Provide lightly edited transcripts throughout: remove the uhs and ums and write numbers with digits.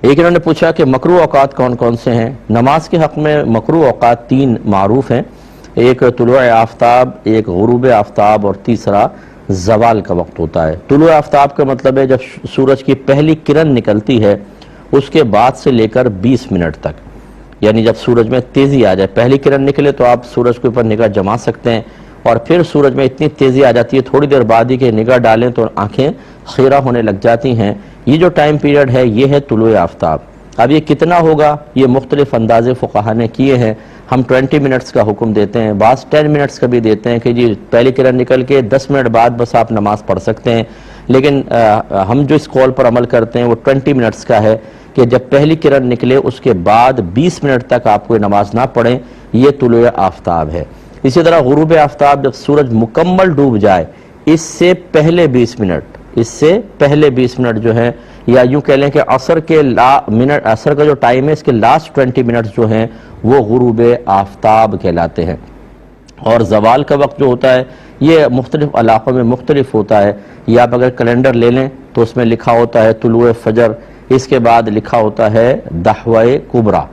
ایک انہوں نے پوچھا کہ مکروہ اوقات کون کون سے ہیں؟ نماز کے حق میں مکروہ اوقات 3 معروف ہیں، ایک طلوع آفتاب، ایک غروب آفتاب اور تیسرا زوال کا وقت ہوتا ہے۔ طلوع آفتاب کا مطلب ہے جب سورج کی پہلی کرن نکلتی ہے اس کے بعد سے لے کر 20 منٹ تک، یعنی جب سورج میں تیزی آ جائے، پہلی کرن نکلے تو آپ سورج کے اوپر نگاہ جما سکتے ہیں، اور پھر سورج میں اتنی تیزی آ جاتی ہے تھوڑی دیر بعد ہی کہ نگاہ ڈالیں تو آنکھیں خیرہ ہونے لگ جاتی ہیں، یہ جو ٹائم پیریڈ ہے یہ ہے طلوع آفتاب۔ اب یہ کتنا ہوگا، یہ مختلف اندازے فقہا نے کیے ہیں، ہم 20 منٹس کا حکم دیتے ہیں، بعض 10 منٹس کا بھی دیتے ہیں کہ جی پہلی کرن نکل کے 10 منٹ بعد بس آپ نماز پڑھ سکتے ہیں، لیکن ہم جو اس قول پر عمل کرتے ہیں وہ 20 منٹس کا ہے کہ جب پہلی کرن نکلے اس کے بعد 20 منٹ تک آپ کوئی نماز نہ پڑھیں، یہ طلوع آفتاب ہے۔ اسی طرح غروب آفتاب جب سورج مکمل ڈوب جائے اس سے پہلے 20 منٹ جو ہیں، یا یوں کہہ لیں کہ عصر کا جو ٹائم ہے اس کے لاسٹ 20 منٹس جو ہیں وہ غروب آفتاب کہلاتے ہیں۔ اور زوال کا وقت جو ہوتا ہے یہ مختلف علاقوں میں مختلف ہوتا ہے، یا آپ اگر کیلنڈر لے لیں تو اس میں لکھا ہوتا ہے طلوع فجر، اس کے بعد لکھا ہوتا ہے دحوہ کبریٰ،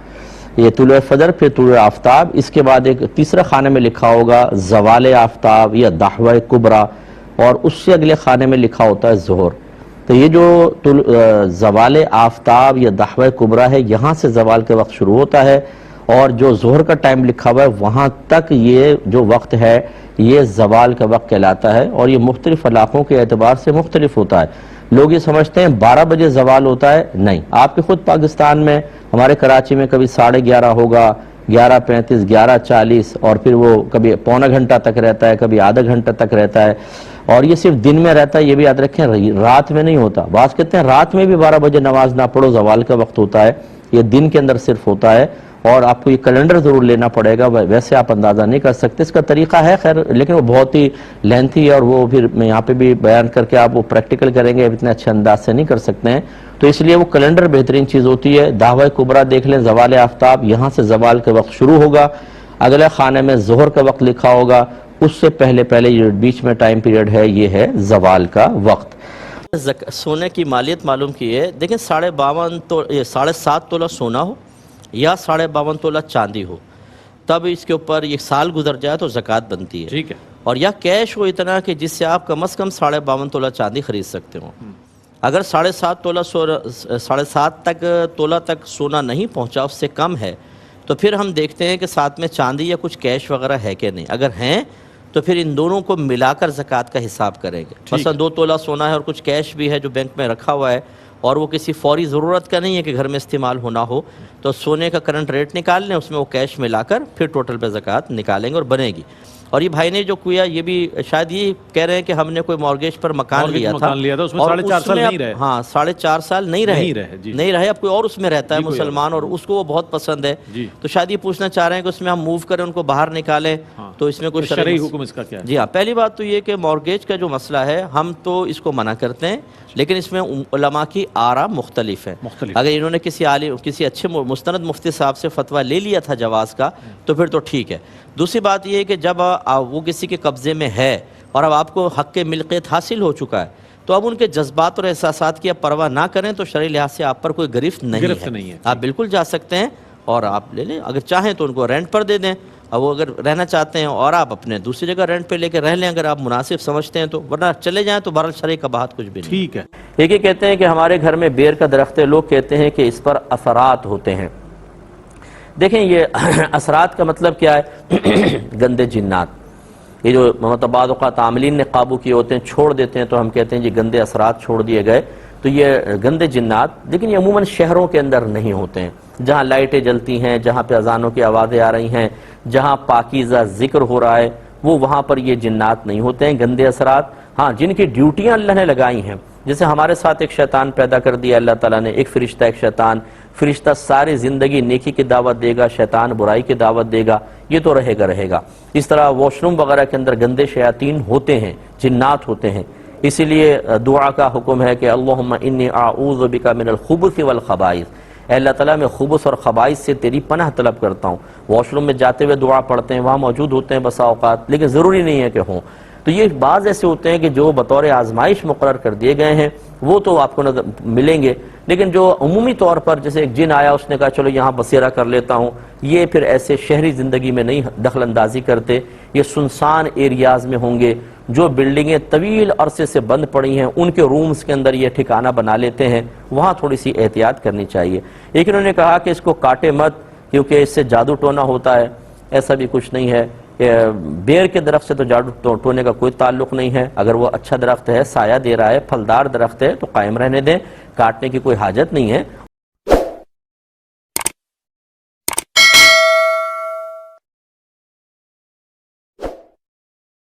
یہ طلوع فجر پھر طلوع آفتاب، اس کے بعد ایک تیسرے خانے میں لکھا ہوگا زوال آفتاب یا دحوہ کبریٰ، اور اس سے اگلے خانے میں لکھا ہوتا ہے ظہر۔ تو یہ جو زوال آفتاب یا دحوہ کبریٰ ہے یہاں سے زوال کے وقت شروع ہوتا ہے، اور جو ظہر کا ٹائم لکھا ہوا ہے وہاں تک یہ جو وقت ہے یہ زوال کا وقت کہلاتا ہے، اور یہ مختلف علاقوں کے اعتبار سے مختلف ہوتا ہے۔ لوگ یہ سمجھتے ہیں 12 بجے زوال ہوتا ہے، نہیں، آپ کے خود پاکستان میں ہمارے کراچی میں کبھی 11:30 ہوگا، 11:35، 11:40، اور پھر وہ کبھی پونا گھنٹہ تک رہتا ہے، کبھی آدھا گھنٹہ تک رہتا ہے، اور یہ صرف دن میں رہتا ہے، یہ بھی یاد رکھیں رات میں نہیں ہوتا۔ بعض کہتے ہیں رات میں بھی 12 بجے نماز نہ پڑھو، زوال کا وقت ہوتا ہے، یہ دن کے اندر صرف ہوتا ہے، اور آپ کو یہ کیلنڈر ضرور لینا پڑے گا، ویسے آپ اندازہ نہیں کر سکتے۔ اس کا طریقہ ہے خیر، لیکن وہ بہت ہی لینتھی ہے، اور وہ پھر میں یہاں پہ بھی بیان کر کے آپ وہ پریکٹیکل کریں گے اتنے اچھے انداز سے نہیں کر سکتے ہیں، تو اس لیے وہ کیلنڈر بہترین چیز ہوتی ہے۔ دحوہ کبریٰ دیکھ لیں، زوال آفتاب، یہاں سے زوال کا وقت شروع ہوگا، اگلے خانے میں ظہر کا وقت لکھا ہوگا، اس سے پہلے یہ بیچ میں ٹائم پیریڈ ہے یہ ہے زوال کا وقت۔ سونے کی مالیت معلوم کی ہے، دیکھیں 7.5 تولہ سونا ہو یا 52.5 تولہ چاندی ہو، تب اس کے اوپر یہ سال گزر جائے تو زکوٰۃ بنتی ہے، ٹھیک ہے، اور یا کیش ہو اتنا کہ جس سے آپ کم از کم 52.5 تولہ چاندی خرید سکتے ہو۔ اگر 7.5 تولہ تک سونا نہیں پہنچا، اس سے کم ہے، تو پھر ہم دیکھتے ہیں کہ ساتھ میں چاندی یا کچھ کیش وغیرہ ہے کہ نہیں، اگر ہیں تو پھر ان دونوں کو ملا کر زکوٰۃ کا حساب کریں گے۔ مثلا 2 تولہ سونا ہے اور کچھ کیش بھی ہے جو بینک میں رکھا ہوا ہے، اور وہ کسی فوری ضرورت کا نہیں ہے کہ گھر میں استعمال ہونا ہو، تو سونے کا کرنٹ ریٹ نکال لیں، اس میں وہ کیش ملا کر پھر ٹوٹل پہ زکوٰۃ نکالیں گے اور بنے گی۔ اور یہ بھائی نے جو کیا یہ بھی شاید یہ کہہ رہے ہیں کہ ہم نے کوئی مارگیج پر مکان لیا تھا، اس میں 4.5 سال نہیں رہے، ہاں 4.5 سال نہیں رہے، اب کوئی اور اس میں رہتا ہے مسلمان، اور اس کو وہ بہت پسند ہے، تو شاید یہ پوچھنا چاہ رہے ہیں کہ اس میں ہم موو کریں، ان کو باہر نکالیں، تو اس میں کوئی شرعی حکم اس کا کیا ہے؟ جی ہاں، پہلی بات تو یہ کہ مارگیج کا جو مسئلہ ہے ہم تو اس کو منع کرتے ہیں، لیکن اس میں علماء کی آراء مختلف ہے۔ اگر انہوں نے کسی اچھے مستند مفتی صاحب سے فتویٰ لے لیا تھا جواز کا تو پھر تو ٹھیک ہے۔ دوسری بات یہ ہے کہ جب وہ کسی کے قبضے میں ہے اور اب آپ کو حق ملکیت حاصل ہو چکا ہے، تو اب ان کے جذبات اور احساسات کی آپ پرواہ نہ کریں، تو شرعی لحاظ سے آپ پر کوئی گرفت نہیں ہے، آپ بالکل جا سکتے ہیں اور آپ لے لیں، اگر چاہیں تو ان کو رینٹ پر دے دیں، اب وہ اگر رہنا چاہتے ہیں اور آپ اپنے دوسری جگہ رینٹ پہ لے کے رہ لیں اگر آپ مناسب سمجھتے ہیں تو، ورنہ چلے جائیں تو بہرحال شرعی قباحت کچھ بھی نہیں۔ ٹھیک ہے۔ ایک یہ کہتے ہیں کہ ہمارے گھر میں بیر کا درخت ہے، لوگ کہتے ہیں کہ اس پر اثرات ہوتے ہیں۔ دیکھیں یہ اثرات کا مطلب کیا ہے؟ گندے جنات، یہ جو بعض اوقات عاملین نے قابو کیے ہوتے ہیں چھوڑ دیتے ہیں تو ہم کہتے ہیں یہ گندے اثرات چھوڑ دیے گئے، تو یہ گندے جنات، لیکن یہ عموماً شہروں کے اندر نہیں ہوتے ہیں، جہاں لائٹیں جلتی ہیں، جہاں پہ اذانوں کی آوازیں آ رہی ہیں، جہاں پاکیزہ ذکر ہو رہا ہے، وہاں پر یہ جنات نہیں ہوتے ہیں گندے اثرات۔ ہاں جن کی ڈیوٹیاں اللہ نے لگائی ہیں، جیسے ہمارے ساتھ ایک شیطان پیدا کر دیا اللہ تعالیٰ نے، ایک فرشتہ ایک شیطان، فرشتہ ساری زندگی نیکی کی دعوت دے گا، شیطان برائی کی دعوت دے گا، یہ تو رہے گا۔ اس طرح واش روم وغیرہ کے اندر گندے شیاطین ہوتے ہیں، جنات ہوتے ہیں، اسی لیے دعا کا حکم ہے کہ اللہم انی اعوذ بک من الخبث والخبائث، اے اللہ تعالیٰ میں خبث اور خبائث سے تیری پناہ طلب کرتا ہوں۔ واش روم میں جاتے ہوئے دعا پڑھتے ہیں، وہاں موجود ہوتے ہیں بسا اوقات، لیکن ضروری نہیں ہے کہ ہوں۔ تو یہ بعض ایسے ہوتے ہیں کہ جو بطور آزمائش مقرر کر دیے گئے ہیں، وہ تو آپ کو ملیں گے، لیکن جو عمومی طور پر جیسے ایک جن آیا اس نے کہا چلو یہاں بسیرا کر لیتا ہوں، یہ پھر ایسے شہری زندگی میں نہیں دخل اندازی کرتے، یہ سنسان ایریاز میں ہوں گے، جو بلڈنگیں طویل عرصے سے بند پڑی ہیں ان کے رومز کے اندر یہ ٹھکانہ بنا لیتے ہیں، وہاں تھوڑی سی احتیاط کرنی چاہیے۔ لیکن انہوں نے کہا کہ اس کو کاٹے مت، کیونکہ اس سے جادو ٹونا ہوتا ہے، ایسا بھی کچھ نہیں ہے۔ بیر کے درخت سے تو جادو ٹونے کا کوئی تعلق نہیں ہے، اگر وہ اچھا درخت ہے، سایہ دے رہا ہے، پھلدار درخت ہے تو قائم رہنے دیں، کاٹنے کی کوئی حاجت نہیں ہے۔